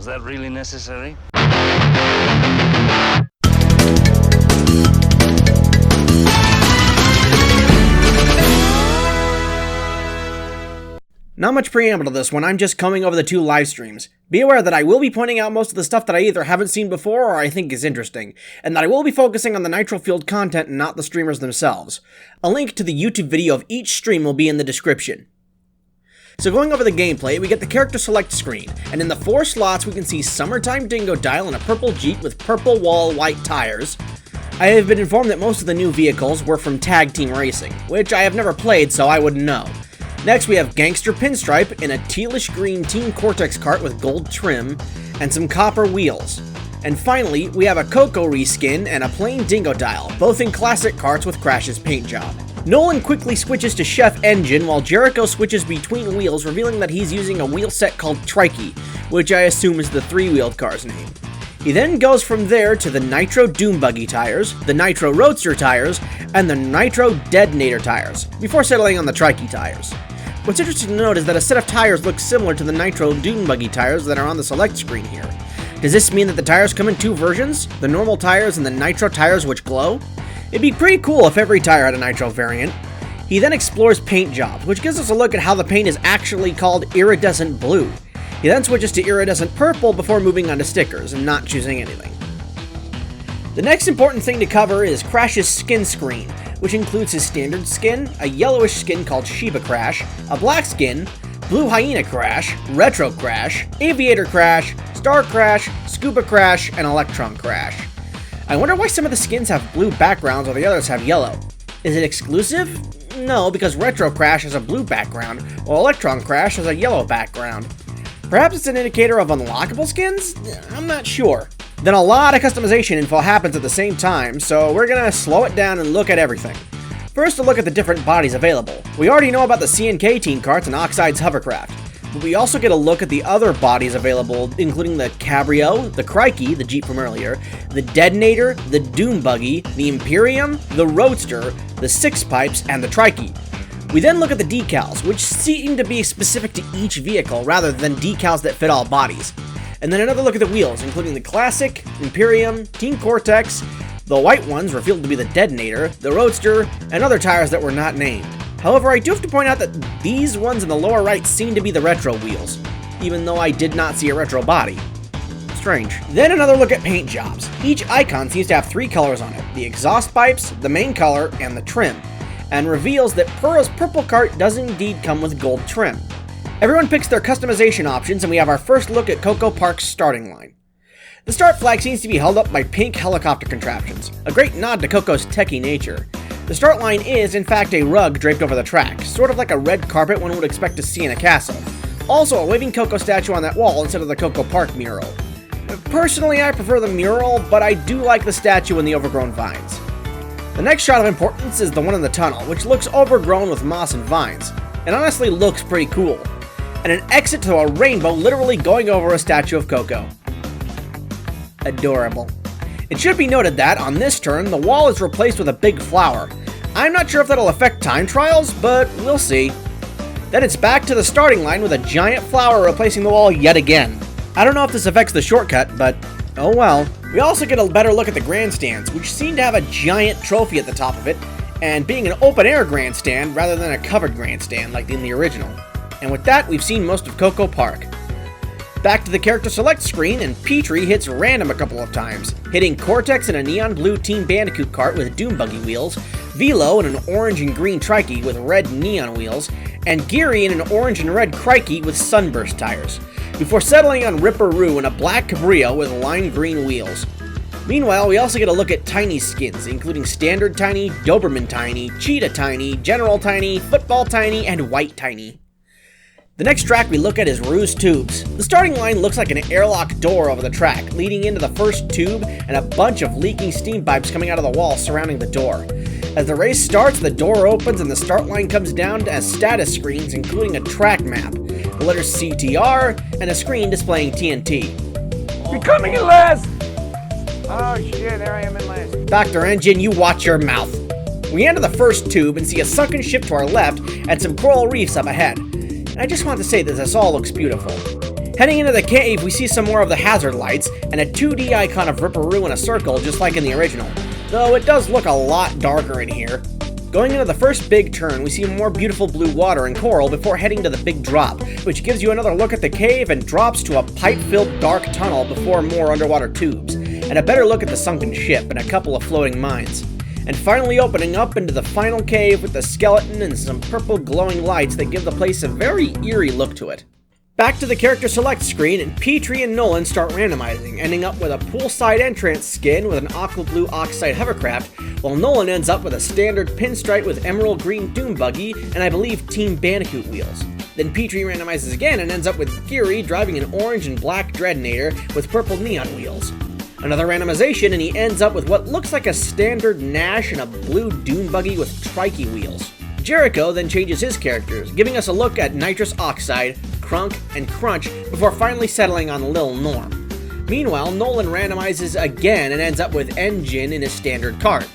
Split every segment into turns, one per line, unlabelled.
that really necessary?
Not much preamble to this one, I'm just coming over the two live streams. Be aware that I will be pointing out most of the stuff that I either haven't seen before or I think is interesting, and that I will be focusing on the nitro-fueled content and not the streamers themselves. A link to the YouTube video of each stream will be in the description. So going over the gameplay, we get the character select screen, and in the 4 slots we can see Summertime Dingodile in a purple Jeep with purple wall white tires. I have been informed that most of the new vehicles were from Tag Team Racing, which I have never played so I wouldn't know. Next we have Gangster Pinstripe in a tealish green Team Cortex cart with gold trim and some copper wheels. And finally, we have a Coco reskin and a plain Dingodile, both in classic carts with Crash's paint job. Nolan quickly switches to Chef Engine while Jericho switches between wheels, revealing that he's using a wheel set called Trikey, which I assume is the 3-wheeled car's name. He then goes from there to the Nitro Doom Buggy tires, the Nitro Roadster tires, and the Nitro Detonator tires, before settling on the Trikey tires. What's interesting to note is that a set of tires looks similar to the Nitro Doom Buggy tires that are on the select screen here. Does this mean that the tires come in 2 versions? The normal tires and the Nitro tires which glow? It'd be pretty cool if every tire had a Nitro variant. He then explores paint jobs, which gives us a look at how the paint is actually called iridescent blue. He then switches to iridescent purple before moving on to stickers and not choosing anything. The next important thing to cover is Crash's skin screen, which includes his standard skin, a yellowish skin called Shiba Crash, a black skin, Blue Hyena Crash, Retro Crash, Aviator Crash, Star Crash, Scuba Crash, and Electron Crash. I wonder why some of the skins have blue backgrounds while the others have yellow. Is it exclusive? No, because Retro Crash has a blue background, while Electron Crash has a yellow background. Perhaps it's an indicator of unlockable skins? I'm not sure. Then a lot of customization info happens at the same time, so we're gonna slow it down and look at everything. First, a look at the different bodies available. We already know about the C&K team carts and Oxide's hovercraft, but we also get a look at the other bodies available, including the Cabrio, the Crikey, the Jeep from earlier, the Detonator, the Doom Buggy, the Imperium, the Roadster, the Six Pipes, and the Trikey. We then look at the decals, which seem to be specific to each vehicle rather than decals that fit all bodies. And then another look at the wheels, including the Classic, Imperium, Team Cortex, the white ones revealed to be the Detonator, the Roadster, and other tires that were not named. However, I do have to point out that these ones in the lower right seem to be the retro wheels, even though I did not see a retro body. Strange. Then another look at paint jobs. Each icon seems to have 3 colors on it, the exhaust pipes, the main color, and the trim, and reveals that Pearl's purple cart does indeed come with gold trim. Everyone picks their customization options, and we have our first look at Coco Park's starting line. The start flag seems to be held up by pink helicopter contraptions, a great nod to Coco's techie nature. The start line is, in fact, a rug draped over the track, sort of like a red carpet one would expect to see in a castle. Also, a waving Coco statue on that wall instead of the Coco Park mural. Personally, I prefer the mural, but I do like the statue and the overgrown vines. The next shot of importance is the one in the tunnel, which looks overgrown with moss and vines. It honestly looks pretty cool. And an exit to a rainbow literally going over a statue of Coco. Adorable. It should be noted that, on this turn, the wall is replaced with a big flower. I'm not sure if that'll affect time trials, but we'll see. Then it's back to the starting line with a giant flower replacing the wall yet again. I don't know if this affects the shortcut, but oh well. We also get a better look at the grandstands, which seem to have a giant trophy at the top of it, and being an open-air grandstand rather than a covered grandstand like in the original. And with that, we've seen most of Coco Park. Back to the character select screen, and Petrie hits random a couple of times, hitting Cortex in a neon blue Team Bandicoot cart with Doom Buggy wheels, Velo in an orange and green Trikey with red neon wheels, and Geary in an orange and red Crikey with Sunburst tires, before settling on Ripperoo in a black Cabrio with lime green wheels. Meanwhile, we also get a look at Tiny skins, including Standard Tiny, Doberman Tiny, Cheetah Tiny, General Tiny, Football Tiny, and White Tiny. The next track we look at is Ruse Tubes. The starting line looks like an airlock door over the track, leading into the first tube and a bunch of leaking steam pipes coming out of the wall surrounding the door. As the race starts, the door opens and the start line comes down as status screens, including a track map, the letters CTR, and a screen displaying TNT.
You're coming in last! Oh shit, there I am in last.
Factor Engine, you watch your mouth. We enter the first tube and see a sunken ship to our left and some coral reefs up ahead. And I just want to say that this all looks beautiful. Heading into the cave, we see some more of the hazard lights, and a 2D icon of Ripperoo in a circle, just like in the original, though it does look a lot darker in here. Going into the first big turn, we see more beautiful blue water and coral before heading to the big drop, which gives you another look at the cave and drops to a pipe-filled dark tunnel before more underwater tubes, and a better look at the sunken ship and a couple of floating mines. And finally opening up into the final cave with the skeleton and some purple glowing lights that give the place a very eerie look to it. Back to the character select screen, and Petrie and Nolan start randomizing, ending up with a poolside entrance skin with an aqua blue oxide hovercraft, while Nolan ends up with a standard pinstripe with emerald green doom buggy and I believe Team Bandicoot wheels. Then Petrie randomizes again and ends up with Geary driving an orange and black Dreadnator with purple neon wheels. Another randomization and he ends up with what looks like a standard Nash and a blue doom buggy with trikey wheels. Jericho then changes his characters, giving us a look at Nitrous Oxide, Crunk, and Crunch before finally settling on Lil Norm. Meanwhile, Nolan randomizes again and ends up with Engine in his standard cart.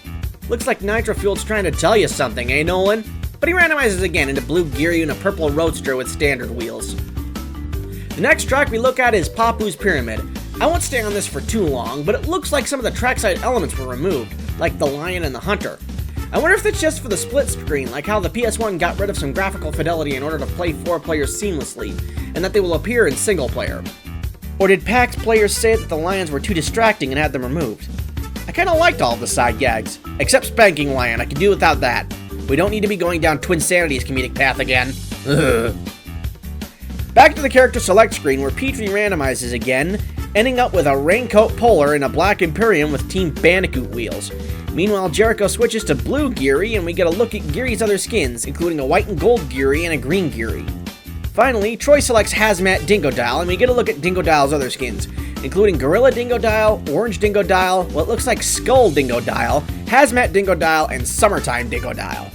Looks like Nitrofield's trying to tell you something, eh Nolan? But he randomizes again into Blue Geary and a purple Roadster with standard wheels. The next track we look at is Papu's Pyramid. I won't stay on this for too long, but it looks like some of the trackside elements were removed, like the lion and the hunter. I wonder if it's just for the split screen, like how the PS1 got rid of some graphical fidelity in order to play 4 players seamlessly, and that they will appear in single player. Or did PAX players say that the lions were too distracting and had them removed? I kinda liked all of the side gags, except Spanking Lion, I could do without that. We don't need to be going down Twinsanity's comedic path again. Ugh. Back to the character select screen where Petrie randomizes again, ending up with a Raincoat Polar and a Black Imperium with Team Bandicoot wheels. Meanwhile, Jericho switches to Blue Geary and we get a look at Geary's other skins, including a white and gold Geary and a green Geary. Finally, Troy selects Hazmat Dingodile and we get a look at Dingodile's other skins, including Gorilla Dingodile, Orange Dingodile, what looks like Skull Dingodile, Hazmat Dingodile, and Summertime Dingodile.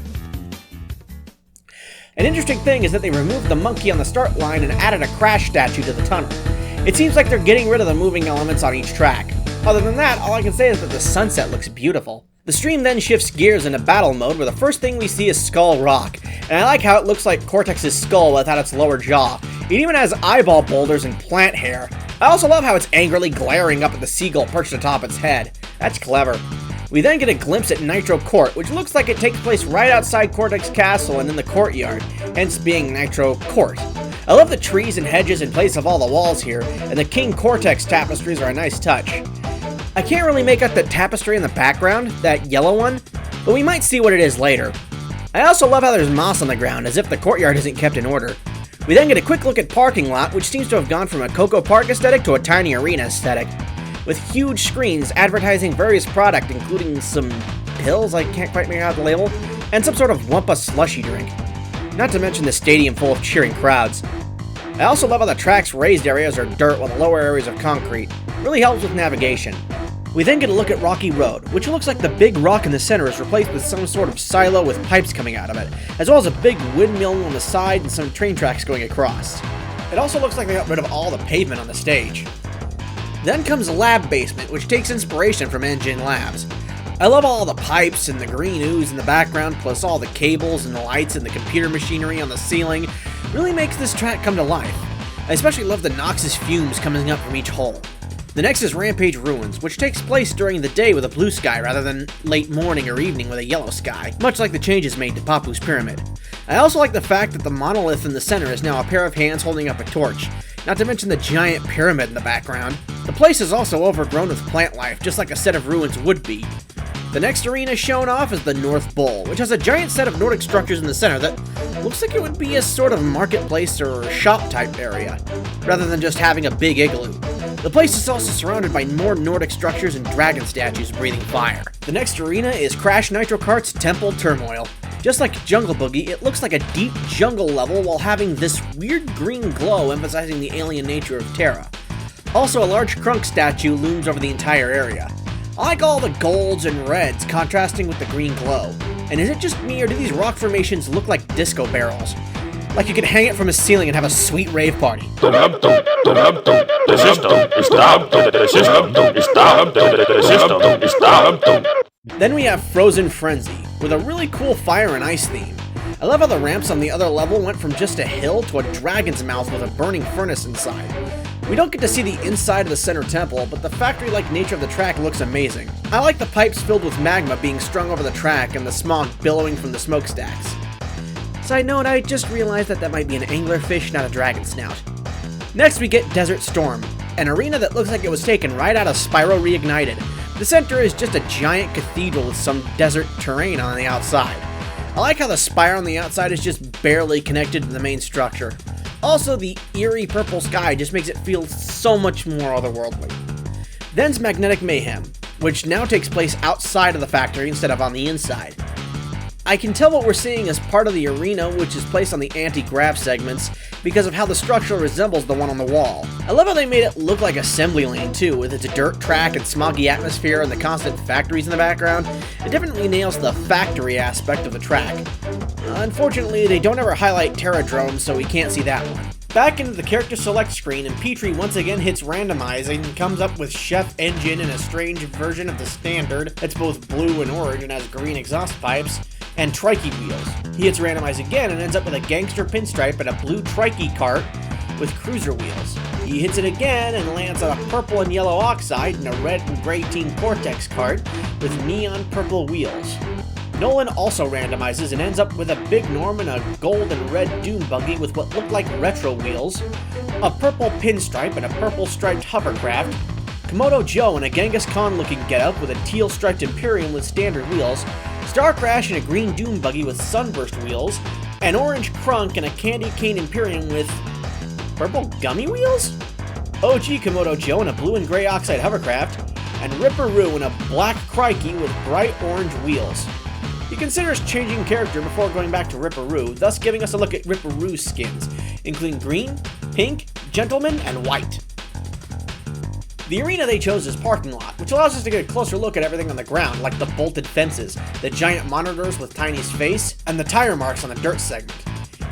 An interesting thing is that they removed the monkey on the start line and added a crash statue to the tunnel. It seems like they're getting rid of the moving elements on each track. Other than that, all I can say is that the sunset looks beautiful. The stream then shifts gears into battle mode where the first thing we see is Skull Rock, and I like how it looks like Cortex's skull without its lower jaw. It even has eyeball boulders and plant hair. I also love how it's angrily glaring up at the seagull perched atop its head. That's clever. We then get a glimpse at Nitro Court, which looks like it takes place right outside Cortex Castle and in the courtyard, hence being Nitro Court. I love the trees and hedges in place of all the walls here, and the King Cortex tapestries are a nice touch. I can't really make out the tapestry in the background, that yellow one, but we might see what it is later. I also love how there's moss on the ground, as if the courtyard isn't kept in order. We then get a quick look at Parking Lot, which seems to have gone from a Coco Park aesthetic to a tiny arena aesthetic, with huge screens advertising various products, including some pills, I can't quite make out the label, and some sort of Wumpa slushy drink. Not to mention the stadium full of cheering crowds. I also love how the track's raised areas are dirt while the lower areas are concrete. Really helps with navigation. We then get a look at Rocky Road, which looks like the big rock in the center is replaced with some sort of silo with pipes coming out of it, as well as a big windmill on the side and some train tracks going across. It also looks like they got rid of all the pavement on the stage. Then comes Lab Basement, which takes inspiration from Engine Labs. I love all the pipes and the green ooze in the background, plus all the cables and the lights and the computer machinery on the ceiling. Really makes this track come to life. I especially love the noxious fumes coming up from each hole. The next is Rampage Ruins, which takes place during the day with a blue sky rather than late morning or evening with a yellow sky, much like the changes made to Papu's Pyramid. I also like the fact that the monolith in the center is now a pair of hands holding up a torch, not to mention the giant pyramid in the background. The place is also overgrown with plant life, just like a set of ruins would be. The next arena shown off is the North Bowl, which has a giant set of Nordic structures in the center that looks like it would be a sort of marketplace or shop type area, rather than just having a big igloo. The place is also surrounded by more Nordic structures and dragon statues breathing fire. The next arena is Crash Nitro Kart's Temple Turmoil. Just like Jungle Boogie, it looks like a deep jungle level while having this weird green glow emphasizing the alien nature of Terra. Also, a large Crunk statue looms over the entire area. I like all the golds and reds contrasting with the green glow. And is it just me, or do these rock formations look like disco barrels? Like you could hang it from a ceiling and have a sweet rave party. Then we have Frozen Frenzy, with a really cool fire and ice theme. I love how the ramps on the other level went from just a hill to a dragon's mouth with a burning furnace inside. We don't get to see the inside of the center temple, but the factory-like nature of the track looks amazing. I like the pipes filled with magma being strung over the track and the smog billowing from the smokestacks. Side note, I just realized that might be an anglerfish, not a dragon snout. Next we get Desert Storm, an arena that looks like it was taken right out of Spyro Reignited. The center is just a giant cathedral with some desert terrain on the outside. I like how the spire on the outside is just barely connected to the main structure. Also, the eerie purple sky just makes it feel so much more otherworldly. Then's Magnetic Mayhem, which now takes place outside of the factory instead of on the inside. I can tell what we're seeing as part of the arena, which is placed on the anti-grav segments, because of how the structure resembles the one on the wall. I love how they made it look like assembly lane too, with its dirt track and smoggy atmosphere and the constant factories in the background. It definitely nails the factory aspect of the track. Unfortunately, they don't ever highlight Terradrome, so we can't see that one. Back into the character select screen, and Petrie once again hits randomizing and comes up with Chef Engine in a strange version of the standard that's both blue and orange and has green exhaust pipes, and Trike wheels. He hits randomize again and ends up with a gangster pinstripe and a blue Trike cart with cruiser wheels. He hits it again and lands on a purple and yellow oxide and a red and gray Team Cortex cart with neon purple wheels. Nolan also randomizes and ends up with a Big Norm and a gold and red Doom buggy with what look like retro wheels, a purple pinstripe and a purple striped hovercraft, Komodo Joe in a Genghis Khan looking getup with a teal striped Imperium with standard wheels, Star Crash in a green Doom buggy with sunburst wheels, an orange Crunk in a candy cane Imperium with purple gummy wheels, OG Komodo Joe in a blue and gray oxide hovercraft, and Ripperoo in a black Crikey with bright orange wheels. He considers changing character before going back to Ripperoo, thus giving us a look at Ripperoo's skins, including green, pink, gentleman, and white. The arena they chose is Parking Lot, which allows us to get a closer look at everything on the ground, like the bolted fences, the giant monitors with Tiny's face, and the tire marks on the dirt segment.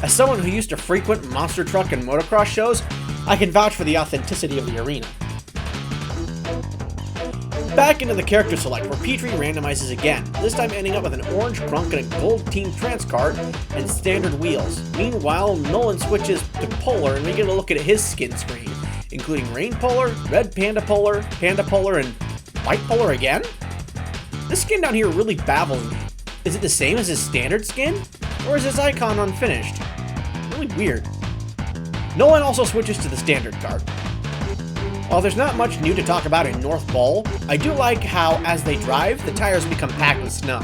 As someone who used to frequent monster truck and motocross shows, I can vouch for the authenticity of the arena. Back into the character select, where Petrie randomizes again, this time ending up with an orange Crunk and a gold Team Trans cart and standard wheels. Meanwhile, Nolan switches to Polar and we get a look at his skin screen, including Rain Polar, Red Panda Polar, and White Polar again? This skin down here really baffles me. Is it the same as his standard skin? Or is his icon unfinished? Really weird. Nolan also switches to the standard cart. While there's not much new to talk about in North Bowl, I do like how, as they drive, the tires become packed with snow.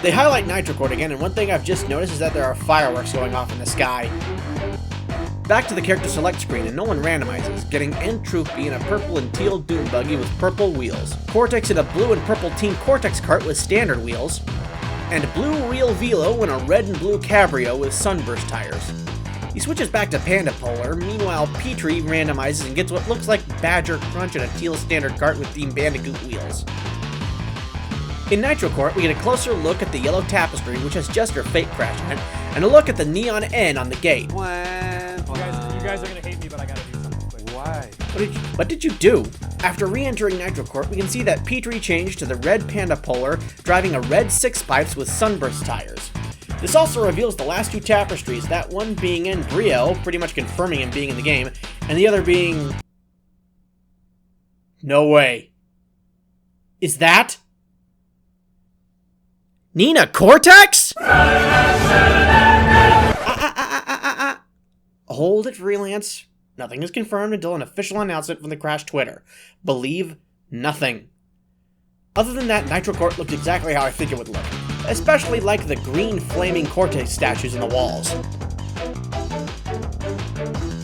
They highlight Nitrocord again, and one thing I've just noticed is that there are fireworks going off in the sky. Back to the character select screen, and Nolan randomizes, getting Entropy in a purple and teal Doom buggy with purple wheels, Cortex in a blue and purple Team Cortex cart with standard wheels, and Blue Real Velo in a red and blue Cabrio with sunburst tires. He switches back to Panda Polar, meanwhile Petrie randomizes and gets what looks like Badger Crunch in a teal standard cart with Team Bandicoot wheels. In Nitro Court, we get a closer look at the yellow tapestry, which has Jester Fate Crash in it, and a look at the neon N on the gate.
You guys are gonna hate me, but I gotta do something quick.
Why?
What did you do? After re-entering Nitro Court, we can see that Petrie changed to the red Panda Polar, driving a red 6-pipes with sunburst tires. This also reveals the last two tapestries, that one being Brio, pretty much confirming him being in the game, and the other being... No way. Is that... Nina Cortex? Hold it, freelance. Nothing is confirmed until an official announcement from the Crash Twitter. Believe nothing. Other than that, Nitro Court looked exactly how I think it would look. Especially like the green flaming Cortex statues on the walls.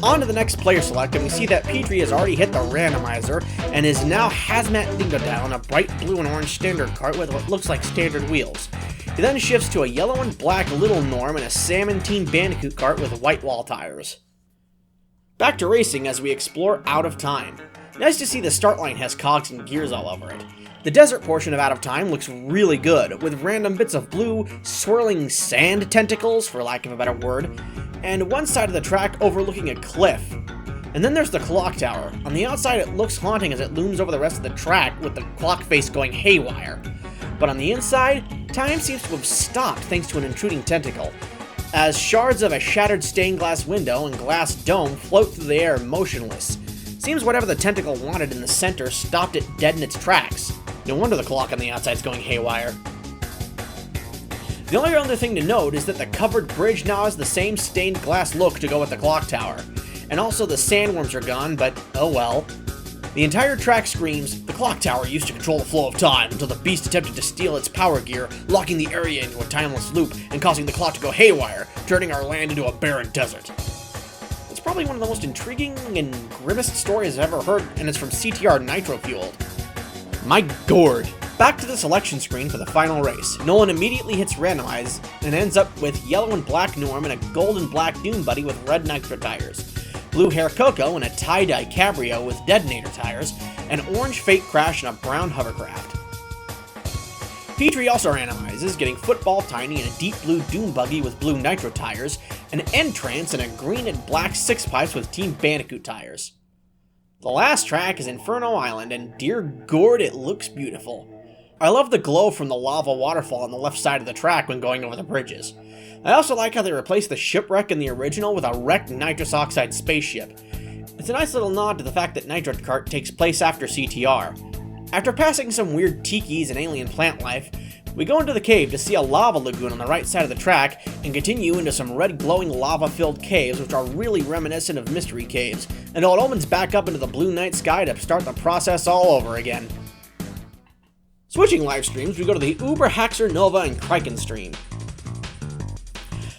On to the next player select, and we see that Petrie has already hit the randomizer and is now Hazmat Dingo down a bright blue and orange standard cart with what looks like standard wheels. He then shifts to a yellow and black Little Norm and a salmon Team Bandicoot cart with white wall tires. Back to racing as we explore Out of Time. Nice to see the start line has cogs and gears all over it. The desert portion of Out of Time looks really good, with random bits of blue, swirling sand tentacles, for lack of a better word, and one side of the track overlooking a cliff. And then there's the clock tower. On the outside it looks haunting as it looms over the rest of the track, with the clock face going haywire. But on the inside, time seems to have stopped thanks to an intruding tentacle. as shards of a shattered stained glass window and glass dome float through the air motionless. Seems whatever the tentacle wanted in the center stopped it dead in its tracks. No wonder the clock on the outside's going haywire. The only other thing to note is that the covered bridge now has the same stained glass look to go with the clock tower. And also the sandworms are gone, but oh well. The entire track screams, the clock tower used to control the flow of time until the beast attempted to steal its power gear, locking the area into a timeless loop and causing the clock to go haywire, turning our land into a barren desert. It's probably one of the most intriguing and grimmest stories I've ever heard, and it's from CTR Nitro Fueled. My gourd! Back to the selection screen for the final race. Nolan immediately hits randomize and ends up with yellow and black Norm and a gold and black Doom Buddy with red Nitro tires, blue hair Coco and a tie-dye Cabrio with detonator tires, an orange Fate Crash and a brown hovercraft. Petrie also randomizes, getting Football Tiny and a deep blue Doom Buggy with blue Nitro tires, an Entrance and a green and black Six Pipes with Team Bandicoot tires. The last track is Inferno Island, and dear gourd, it looks beautiful. I love the glow from the lava waterfall on the left side of the track when going over the bridges. I also like how they replaced the shipwreck in the original with a wrecked nitrous oxide spaceship. It's a nice little nod to the fact that Nitro Kart takes place after CTR. After passing some weird tikis and alien plant life, we go into the cave to see a lava lagoon on the right side of the track and continue into some red glowing lava-filled caves which are really reminiscent of mystery caves, until it opens back up into the blue night sky to start the process all over again. Switching live streams, we go to the Uberhaxornova and Kraken stream.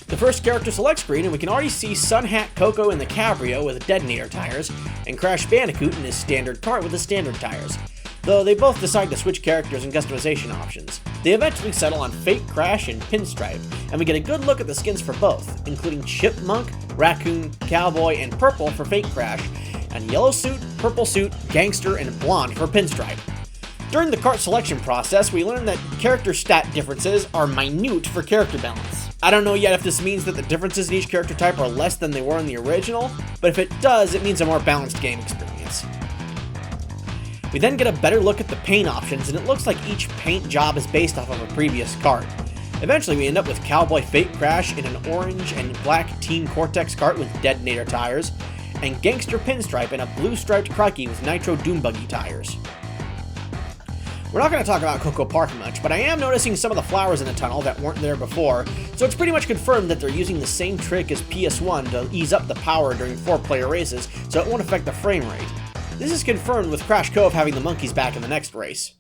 The first character select screen, and we can already see Sun Hat Coco in the Cabrio with detonator tires, and Crash Bandicoot in his standard cart with the standard tires, though they both decide to switch characters and customization options. They eventually settle on Fate Crash and Pinstripe, and we get a good look at the skins for both, including Chipmunk, Raccoon, Cowboy, and Purple for Fate Crash, and Yellow Suit, Purple Suit, Gangster, and Blonde for Pinstripe. During the cart selection process, we learn that character stat differences are minute for character balance. I don't know yet if this means that the differences in each character type are less than they were in the original, but if it does, it means a more balanced game experience. We then get a better look at the paint options, and it looks like each paint job is based off of a previous cart. Eventually, we end up with Cowboy Fate Crash in an orange and black Team Cortex cart with detonator tires, and Gangster Pinstripe in a blue striped Crikey with Nitro Doom Buggy tires. We're not going to talk about Coco Park much, but I am noticing some of the flowers in the tunnel that weren't there before, so it's pretty much confirmed that they're using the same trick as PS1 to ease up the power during 4-player races, so it won't affect the frame rate. This is confirmed with Crash Cove having the monkeys back in the next race.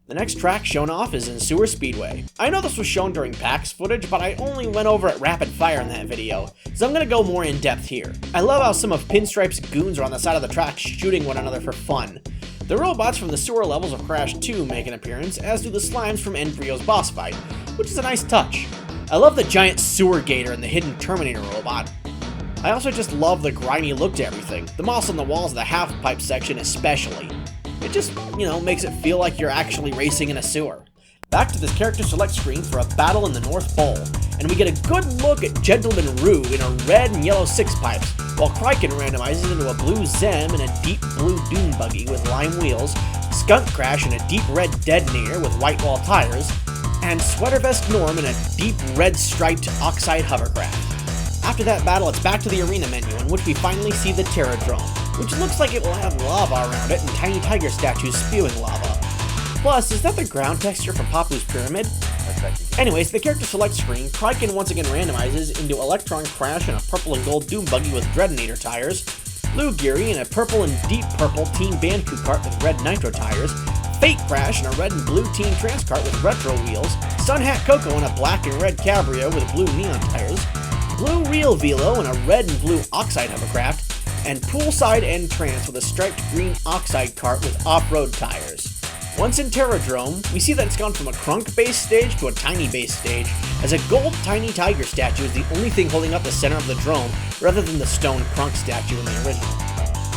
The next track shown off is in Sewer Speedway. I know this was shown during PAX footage, but I only went over it rapid fire in that video, so I'm going to go more in depth here. I love how some of Pinstripe's goons are on the side of the track shooting one another for fun. The robots from the sewer levels of Crash 2 make an appearance, as do the slimes from Embryo's boss fight, which is a nice touch. I love the giant sewer gator and the hidden Terminator robot. I also just love the grimy look to everything, the moss on the walls of the half-pipe section especially. It just, makes it feel like you're actually racing in a sewer. Back to this character select screen for a battle in the North Pole, and we get a good look at Gentleman Roo in a red and yellow Six Pipes, while Kraken randomizes into a blue Zem and a deep blue Doom Buggy with lime wheels, Skunk Crash in a deep red Detonator with white wall tires, and Sweater Vest Norm in a deep red striped Oxide hovercraft. After that battle, it's back to the arena menu, in which we finally see the Terradrome, which looks like it will have lava around it and tiny tiger statues spewing lava. Plus, is that the ground texture from Papu's pyramid? Anyways, the character select screen, Kraken once again randomizes into Electron Crash and a purple and gold Doom Buggy with Detonator tires, Blue Geary in a purple and deep purple Team Bandicoot cart with red Nitro tires, Fate Crash in a red and blue Team Trans cart with retro wheels, Sun Hat Coco in a black and red Cabrio with blue neon tires, Blue Real Velo in a red and blue Oxide hovercraft, and Poolside End Trance with a striped green Oxide cart with off-road tires. Once in Terradrome, we see that it's gone from a crunk-based stage to a tiny-based stage, as a gold tiny tiger statue is the only thing holding up the center of the drome, rather than the stone crunk statue in the original.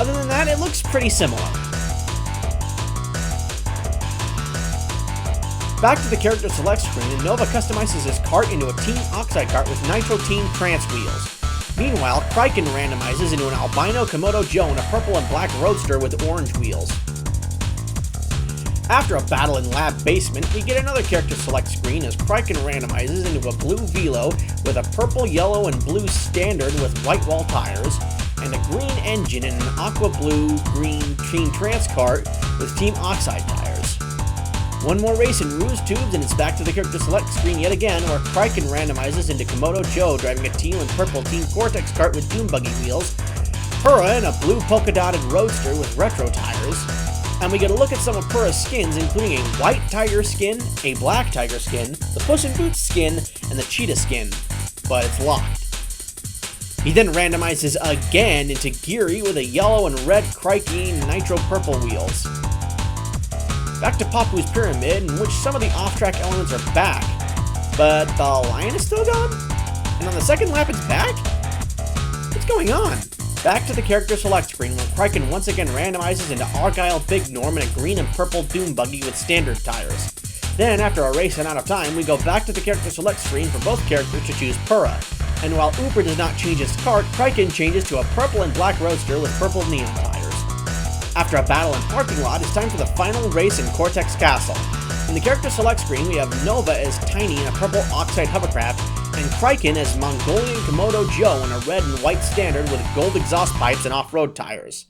Other than that, it looks pretty similar. Back to the character select screen, and Nova customizes his cart into a Team Oxide cart with Nitro Team Trance wheels. Meanwhile, Kraken randomizes into an albino Komodo Joe in a purple and black Roadster with orange wheels. After a battle in Lab Basement, we get another character select screen as Kraken randomizes into a blue Velo with a purple, yellow, and blue standard with white wall tires, and a green engine and an aqua blue green Team Trance cart with Team Oxide tires. One more race in Ruse Tubes and it's back to the character select screen yet again where Kraken randomizes into Komodo Joe driving a teal and purple Team Cortex cart with Doom Buggy wheels, Purra in a blue polka dotted roadster with retro tires, and we get a look at some of Purra's skins including a white tiger skin, a black tiger skin, the Puss in Boots skin, and the cheetah skin, but it's locked. He then randomizes again into Geary with a yellow and red Crikey nitro purple wheels. Back to Papu's Pyramid, in which some of the off-track elements are back, but the lion is still gone? And on the second lap it's back? What's going on? Back to the character select screen where Kraken once again randomizes into Argyle Big Norm in a green and purple Doom Buggy with standard tires. Then, after a race and out of time, we go back to the character select screen for both characters to choose Purra. And while Uber does not change his cart, Kraken changes to a purple and black roadster with purple neon tires. After a battle in parking lot, it's time for the final race in Cortex Castle. In the character select screen, we have Nova as Tiny in a purple Oxide hovercraft, and Kraken as Mongolian Komodo Joe in a red and white standard with gold exhaust pipes and off-road tires.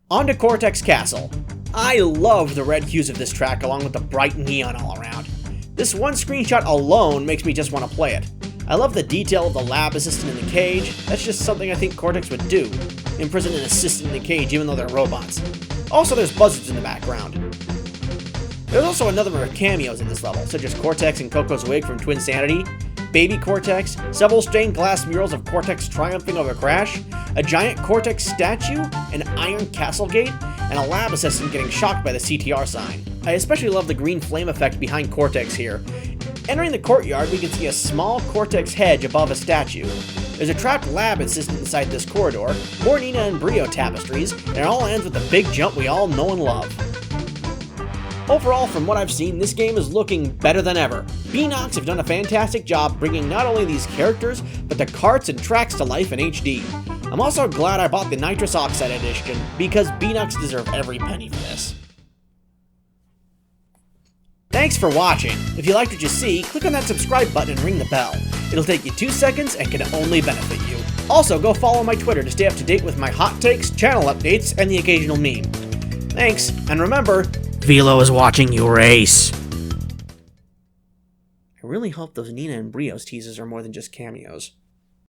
On to Cortex Castle. I love the red hues of this track along with the bright neon all around. This one screenshot alone makes me just want to play it. I love the detail of the lab assistant in the cage. That's just something I think Cortex would do. Imprison an assistant in the cage even though they're robots. Also, there's buzzards in the background. There's also a number of cameos in this level, such as Cortex and Coco's wig from Twin Sanity, Baby Cortex, several stained glass murals of Cortex triumphing over Crash, a giant Cortex statue, an iron castle gate, and a lab assistant getting shocked by the CTR sign. I especially love the green flame effect behind Cortex here. Entering the courtyard, we can see a small Cortex hedge above a statue. There's a trapped lab assistant inside this corridor, more Nina and Brio tapestries, and it all ends with the big jump we all know and love. Overall, from what I've seen, this game is looking better than ever. Beanox have done a fantastic job bringing not only these characters, but the carts and tracks to life in HD. I'm also glad I bought the Nitrous Oxide edition, because Beanox deserve every penny for this. Thanks for watching. If you liked what you see, click on that subscribe button and ring the bell. It'll take you 2 seconds and can only benefit you. Also, go follow my Twitter to stay up to date with my hot takes, channel updates, and the occasional meme. Thanks, and remember, Velo is watching you race. I really hope those Nina and Brios teases are more than just cameos.